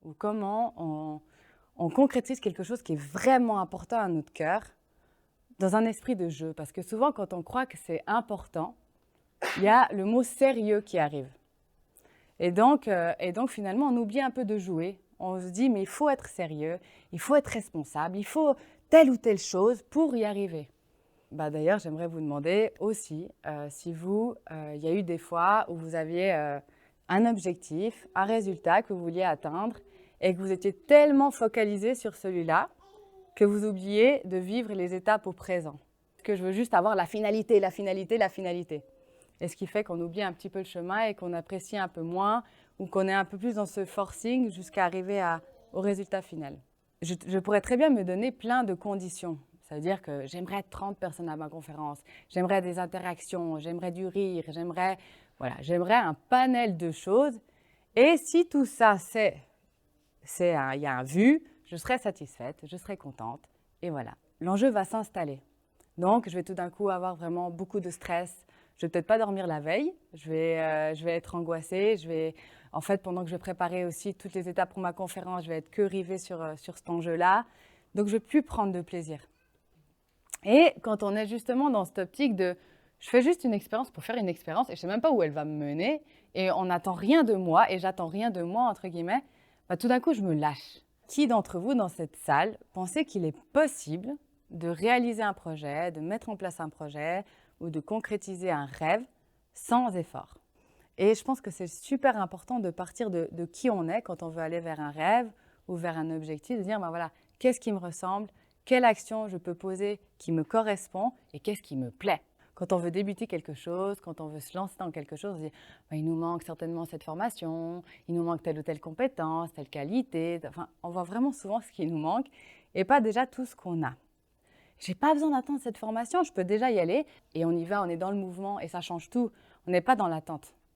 ou comment on concrétise quelque chose qui est vraiment important à notre cœur dans un esprit de jeu. Parce que souvent, quand on croit que c'est important, il y a le mot sérieux qui arrive. Et donc, finalement, on oublie un peu de jouer. On se dit, mais il faut être sérieux, il faut être responsable, il faut telle ou telle chose pour y arriver. D'ailleurs, j'aimerais vous demander aussi si il y a eu des fois où vous aviez un objectif, un résultat que vous vouliez atteindre et que vous étiez tellement focalisé sur celui-là que vous oubliez de vivre les étapes au présent. Que je veux juste avoir la finalité, la finalité, la finalité. Et ce qui fait qu'on oublie un petit peu le chemin et qu'on apprécie un peu moins ou qu'on est un peu plus dans ce forcing jusqu'à arriver au résultat final. Je pourrais très bien me donner plein de conditions. Ça veut dire que j'aimerais 30 personnes à ma conférence, j'aimerais des interactions, j'aimerais du rire, j'aimerais un panel de choses. Et si tout ça, il y a un vu, je serai satisfaite, je serai contente. Et voilà, l'enjeu va s'installer. Donc, je vais tout d'un coup avoir vraiment beaucoup de stress. Je ne vais peut-être pas dormir la veille. Je vais être angoissée. En fait, pendant que je vais préparer aussi toutes les étapes pour ma conférence, je vais être que rivée sur cet enjeu-là. Donc, je ne vais plus prendre de plaisir. Et quand on est justement dans cette optique de « je fais juste une expérience pour faire une expérience et je ne sais même pas où elle va me mener et on n'attend rien de moi et j'attends rien de moi, entre guillemets », tout d'un coup, je me lâche. Qui d'entre vous dans cette salle pensez qu'il est possible de réaliser un projet, de mettre en place un projet ou de concrétiser un rêve sans effort? Et je pense que c'est super important de partir de qui on est quand on veut aller vers un rêve ou vers un objectif, de dire voilà, qu'est-ce qui me ressemble, quelle action je peux poser qui me correspond et qu'est-ce qui me plaît. Quand on veut débuter quelque chose, quand on veut se lancer dans quelque chose, on se dit il nous manque certainement cette formation, il nous manque telle ou telle compétence, telle qualité. Enfin, on voit vraiment souvent ce qui nous manque et pas déjà tout ce qu'on a. J'ai pas besoin d'attendre cette formation, je peux déjà y aller et on y va, on est dans le mouvement et ça change tout. On n'est pas dans l'attente.